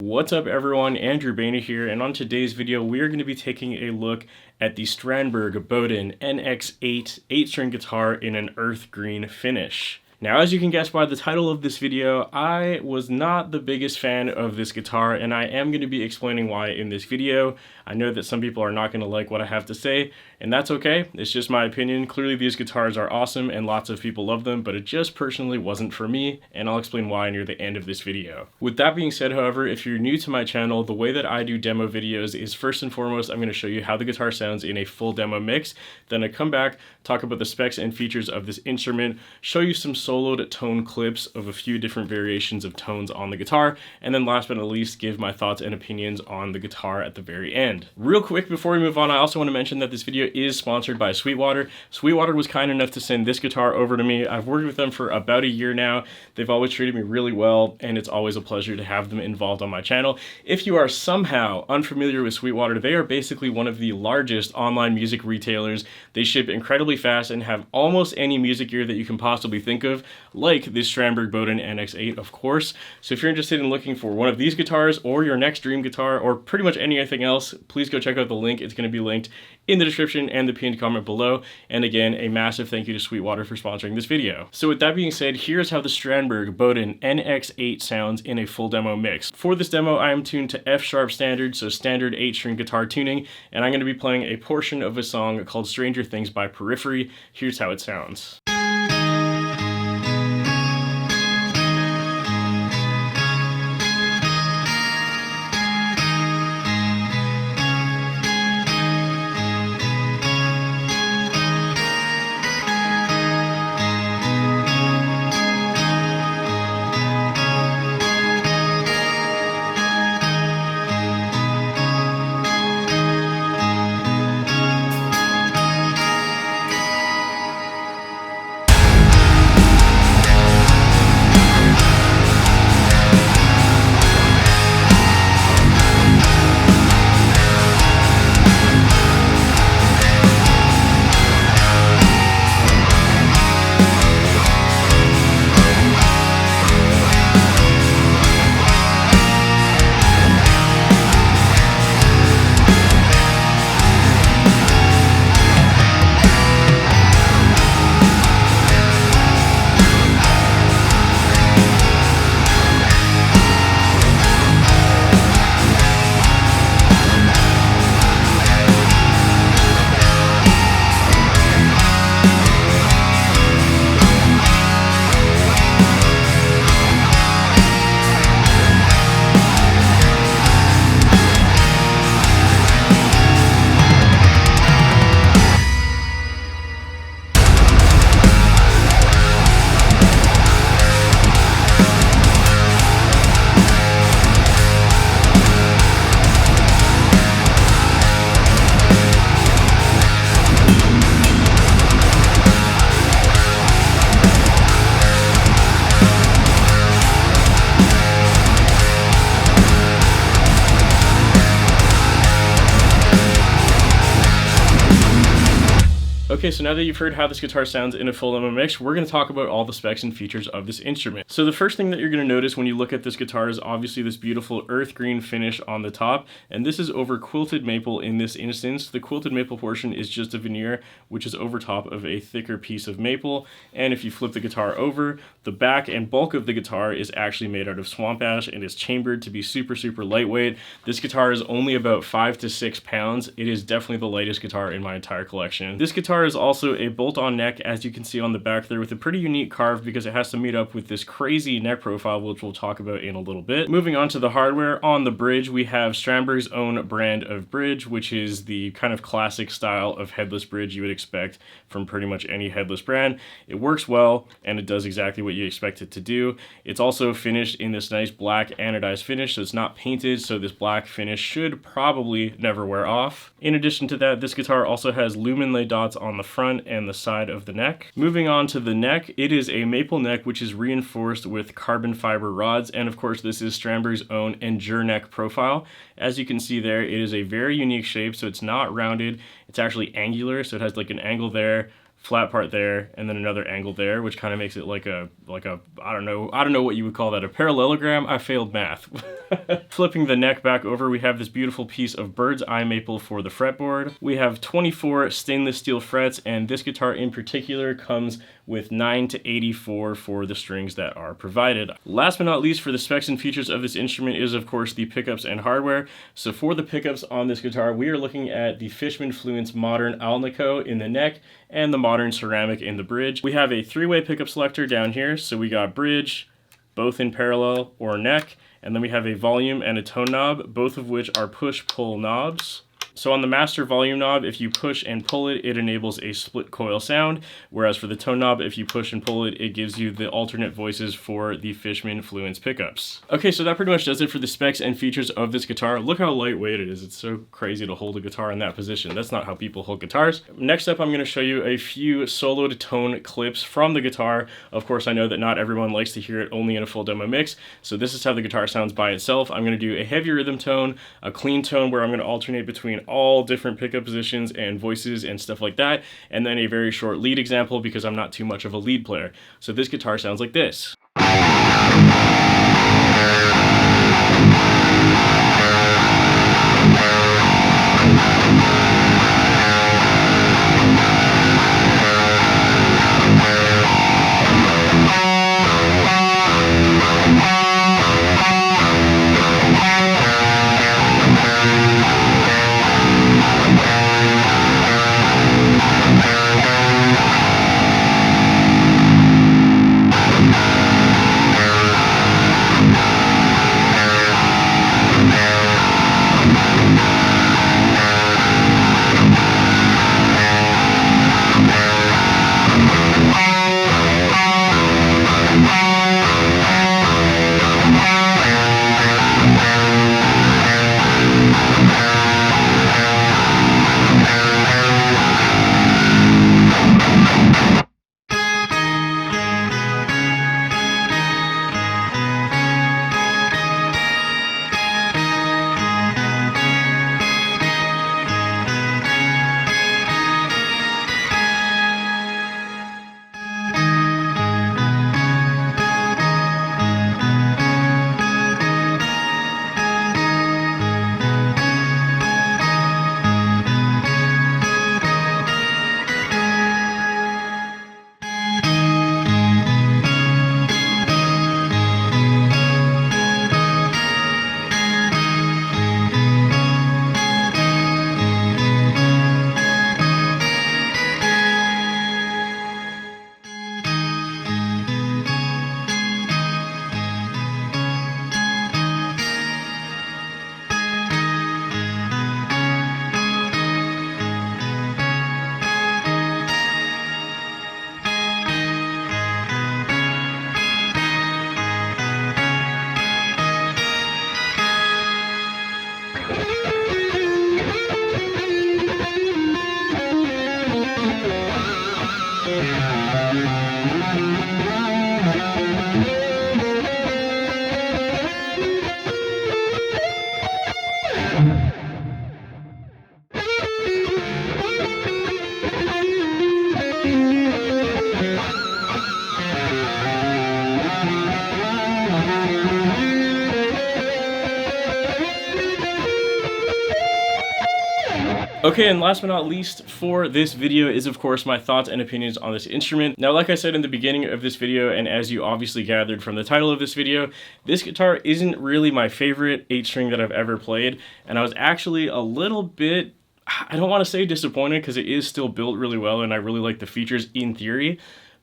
What's up everyone, Andrew Baena here, and on today's video we are going to be taking a look at the Strandberg Bogdan NX8 8-string guitar in an earth green finish. Now, as you can guess by the title of this video, I was not the biggest fan of this guitar, and I am going to be explaining why in this video. I know that some people are not going to like what I have to say, and that's okay. It's just my opinion. Clearly these guitars are awesome and lots of people love them, but it just personally wasn't for me, and I'll explain why near the end of this video. With that being said, however, if you're new to my channel, the way that I do demo videos is first and foremost, I'm going to show you how the guitar sounds in a full demo mix. Then I come back, talk about the specs and features of this instrument, show you some soloed tone clips of a few different variations of tones on the guitar, and then last but not least, give my thoughts and opinions on the guitar at the very end. Real quick before we move on, I also want to mention that this video is sponsored by Sweetwater. Sweetwater was kind enough to send this guitar over to me. I've worked with them for about a year now. They've always treated me really well, and it's always a pleasure to have them involved on my channel. If you are somehow unfamiliar with Sweetwater, they are basically one of the largest online music retailers. They ship incredibly fast and have almost any music gear that you can possibly think of, like this Strandberg Bogdan NX8, of course. So if you're interested in looking for one of these guitars or your next dream guitar or pretty much anything else, please go check out the link. It's going to be linked in the description and the pinned comment below. And again, a massive thank you to Sweetwater for sponsoring this video. So with that being said, here's how the Strandberg Bogdan NX8 sounds in a full demo mix. For this demo, I am tuned to F sharp standard, so standard 8-string guitar tuning, and I'm going to be playing a portion of a song called Stranger Things by Periphery. Here's how it sounds. Okay, so now that you've heard how this guitar sounds in a full demo mix, we're going to talk about all the specs and features of this instrument. So the first thing that you're going to notice when you look at this guitar is obviously this beautiful earth green finish on the top, and this is over quilted maple in this instance. The quilted maple portion is just a veneer, which is over top of a thicker piece of maple, and if you flip the guitar over, the back and bulk of the guitar is actually made out of swamp ash and is chambered to be super lightweight. This guitar is only about 5 to 6 pounds. It is definitely the lightest guitar in my entire collection. This guitar is also a bolt-on neck, as you can see on the back there, with a pretty unique carve because it has to meet up with this crazy neck profile, which we'll talk about in a little bit. Moving on to the hardware, on the bridge we have Strandberg's own brand of bridge, which is the kind of classic style of headless bridge you would expect from pretty much any headless brand. It works well and it does exactly what you expect it to do. It's also finished in this nice black anodized finish, so it's not painted, so this black finish should probably never wear off. In addition to that, this guitar also has lumen lay dots on the front and the side of the neck. Moving on to the neck, it is a maple neck which is reinforced with carbon fiber rods, and of course this is Strandberg's own Endure neck profile. As you can see there, it is a very unique shape, so it's not rounded, it's actually angular, so it has like an angle there, flat part there, and then another angle there, which kind of makes it like a I don't know what you would call that, a parallelogram. I failed math. Flipping the neck back over, we have this beautiful piece of bird's eye maple for the fretboard. We have 24 stainless steel frets, and this guitar in particular comes with 9 to 84 for the strings that are provided. Last but not least, for the specs and features of this instrument is of course the pickups and hardware. So for the pickups on this guitar, we are looking at the Fishman Fluence Modern Alnico in the neck and the Modern Ceramic in the bridge. We have a 3-way pickup selector down here, so we got bridge, both in parallel or neck, and then we have a volume and a tone knob, both of which are push-pull knobs. So on the master volume knob, if you push and pull it, it enables a split coil sound, whereas for the tone knob, if you push and pull it, it gives you the alternate voices for the Fishman Fluence pickups. Okay, so that pretty much does it for the specs and features of this guitar. Look how lightweight it is. It's so crazy to hold a guitar in that position. That's not how people hold guitars. Next up, I'm going to show you a few soloed tone clips from the guitar. Of course, I know that not everyone likes to hear it only in a full demo mix, so this is how the guitar sounds by itself. I'm going to do a heavy rhythm tone, a clean tone where I'm going to alternate between all different pickup positions and voices and stuff like that, and then a very short lead example because I'm not too much of a lead player. So this guitar sounds like this. Okay, and last but not least for this video is of course my thoughts and opinions on this instrument. Now, like I said in the beginning of this video, and as you obviously gathered from the title of this video, this guitar isn't really my favorite 8-string that I've ever played, and I was actually a little bit, I don't want to say disappointed because it is still built really well and I really like the features in theory,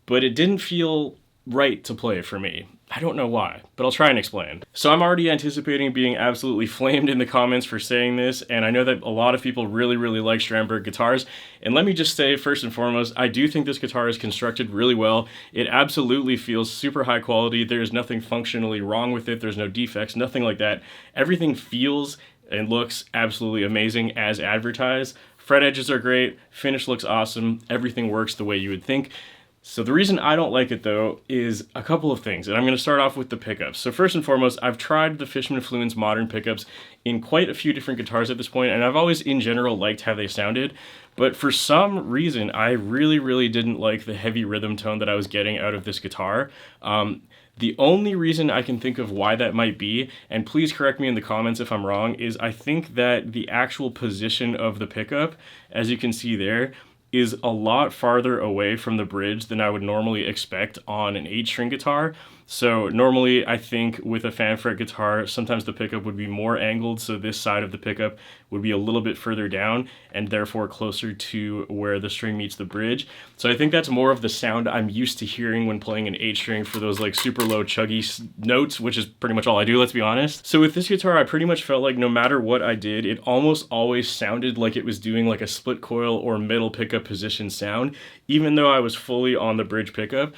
but it didn't feel right to play for me. I don't know why, but I'll try and explain. So I'm already anticipating being absolutely flamed in the comments for saying this, and I know that a lot of people really like Strandberg guitars, and let me just say first and foremost, I do think this guitar is constructed really well. It absolutely feels super high quality. There's nothing functionally wrong with it. There's no defects, nothing like that. Everything feels and looks absolutely amazing as advertised. Fret edges are great, finish looks awesome, everything works the way you would think. So the reason I don't like it though is a couple of things, and I'm going to start off with the pickups. So first and foremost, I've tried the Fishman Fluence modern pickups in quite a few different guitars at this point, and I've always in general liked how they sounded, but for some reason I really didn't like the heavy rhythm tone that I was getting out of this guitar. The only reason I can think of why that might be, and please correct me in the comments if I'm wrong, is I think that the actual position of the pickup, as you can see there, is a lot farther away from the bridge than I would normally expect on an 8-string guitar. So normally I think with a fan fret guitar, sometimes the pickup would be more angled, so this side of the pickup would be a little bit further down and therefore closer to where the string meets the bridge. So I think that's more of the sound I'm used to hearing when playing an 8-string for those like super low chuggy notes, which is pretty much all I do, let's be honest. So with this guitar, I pretty much felt like no matter what I did, it almost always sounded like it was doing like a split coil or middle pickup position sound, even though I was fully on the bridge pickup.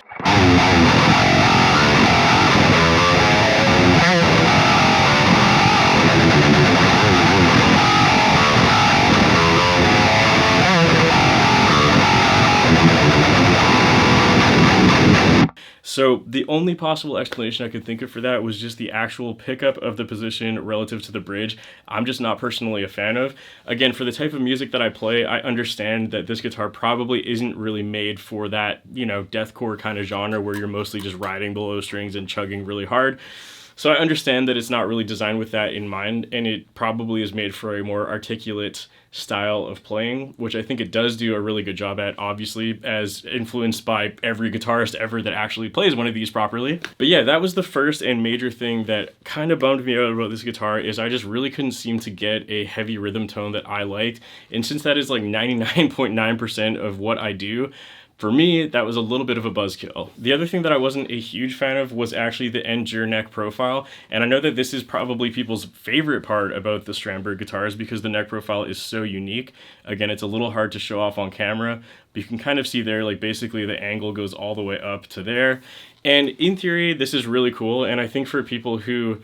So the only possible explanation I could think of for that was just the actual pickup of the position relative to the bridge. I'm just not personally a fan of. Again, for the type of music that I play, I understand that this guitar probably isn't really made for that, you know, deathcore kind of genre where you're mostly just riding the low strings and chugging really hard. So I understand that it's not really designed with that in mind, and it probably is made for a more articulate style of playing, which I think it does do a really good job at, obviously, as influenced by every guitarist ever that actually plays one of these properly. But yeah, that was the first and major thing that kind of bummed me out about this guitar, is I just really couldn't seem to get a heavy rhythm tone that I liked. And since that is like 99.9% of what I do, for me, that was a little bit of a buzzkill. The other thing that I wasn't a huge fan of was actually the endure neck profile, and I know that this is probably people's favorite part about the Strandberg guitars because the neck profile is so unique. Again, it's a little hard to show off on camera, but you can kind of see there, like basically the angle goes all the way up to there. And in theory, this is really cool, and I think for people who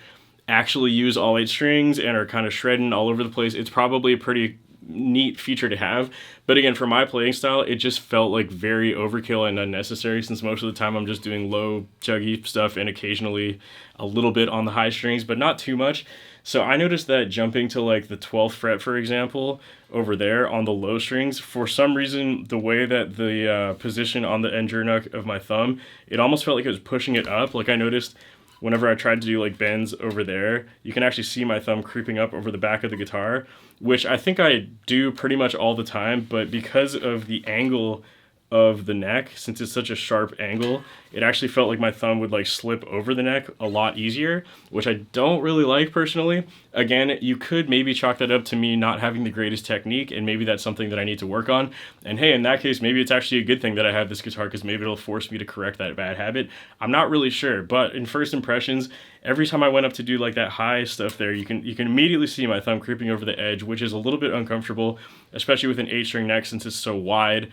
actually use all 8 strings and are kind of shredding all over the place, it's probably a pretty neat feature to have. But again, for my playing style, it just felt like very overkill and unnecessary, since most of the time I'm just doing low chuggy stuff and occasionally a little bit on the high strings, but not too much. So I noticed that jumping to like the 12th fret, for example, over there on the low strings, for some reason, the way that the position on the endure neck of my thumb, it almost felt like it was pushing it up. Like I noticed whenever I tried to do like bends over there, you can actually see my thumb creeping up over the back of the guitar, which I think I do pretty much all the time, but because of the angle of the neck, since it's such a sharp angle, it actually felt like my thumb would like slip over the neck a lot easier, which I don't really like personally. Again, you could maybe chalk that up to me not having the greatest technique, and maybe that's something that I need to work on. And hey, in that case, maybe it's actually a good thing that I have this guitar, because maybe it'll force me to correct that bad habit. I'm not really sure, but in first impressions, every time I went up to do like that high stuff there, you can immediately see my thumb creeping over the edge, which is a little bit uncomfortable, especially with an 8-string neck since it's so wide.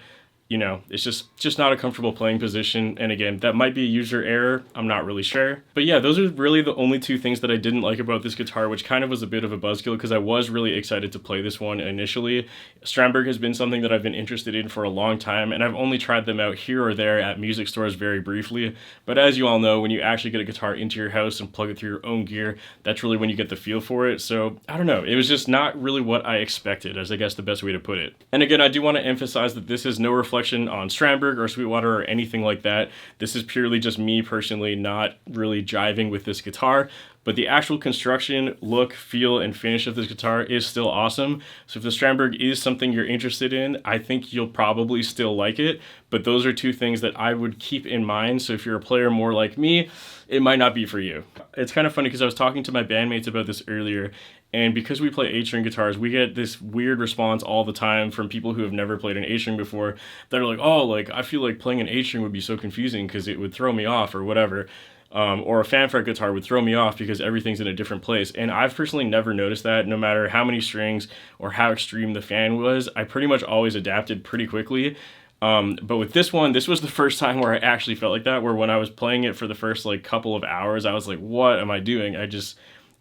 You know, it's just not a comfortable playing position. And again, that might be a user error. I'm not really sure. But yeah, those are really the only two things that I didn't like about this guitar, which kind of was a bit of a buzzkill because I was really excited to play this one initially. Strandberg has been something that I've been interested in for a long time, and I've only tried them out here or there at music stores very briefly. But as you all know, when you actually get a guitar into your house and plug it through your own gear, that's really when you get the feel for it. So I don't know, it was just not really what I expected, as I guess the best way to put it. And again, I do want to emphasize that this is no reflection on Strandberg or Sweetwater or anything like that. This is purely just me personally not really jiving with this guitar, but the actual construction, look, feel, and finish of this guitar is still awesome. So if the Strandberg is something you're interested in, I think you'll probably still like it, but those are two things that I would keep in mind. So if you're a player more like me, it might not be for you. It's kind of funny because I was talking to my bandmates about this earlier, and because we play 8-string guitars, we get this weird response all the time from people who have never played an 8-string before. They're like, oh, like I feel like playing an 8-string would be so confusing because it would throw me off or whatever. Or a fan fret guitar would throw me off because everything's in a different place. And I've personally never noticed that. No matter how many strings or how extreme the fan was, I pretty much always adapted pretty quickly. But with this one, this was the first time where I actually felt like that, where when I was playing it for the first like couple of hours, I was like, what am I doing?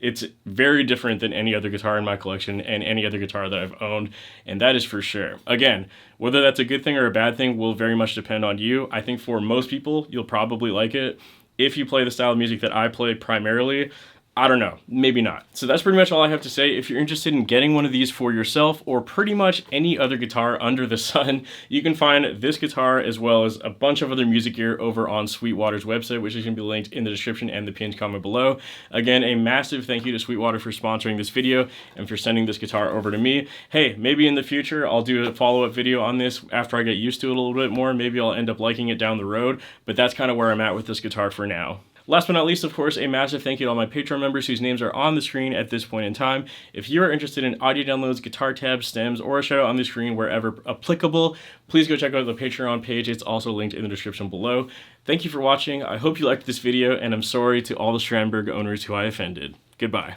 It's very different than any other guitar in my collection and any other guitar that I've owned, and that is for sure. Again, whether that's a good thing or a bad thing will very much depend on you. I think for most people, you'll probably like it. If you play the style of music that I play primarily, I don't know, maybe not. So that's pretty much all I have to say. If you're interested in getting one of these for yourself or pretty much any other guitar under the sun, you can find this guitar as well as a bunch of other music gear over on Sweetwater's website, which is going to be linked in the description and the pinned comment below. Again, a massive thank you to Sweetwater for sponsoring this video and for sending this guitar over to me. Hey, maybe in the future I'll do a follow-up video on this after I get used to it a little bit more. Maybe I'll end up liking it down the road, but that's kind of where I'm at with this guitar for now. Last but not least, of course, a massive thank you to all my Patreon members whose names are on the screen at this point in time. If you are interested in audio downloads, guitar tabs, stems, or a shout out on the screen wherever applicable, please go check out the Patreon page. It's also linked in the description below. Thank you for watching. I hope you liked this video, and I'm sorry to all the Strandberg owners who I offended. Goodbye.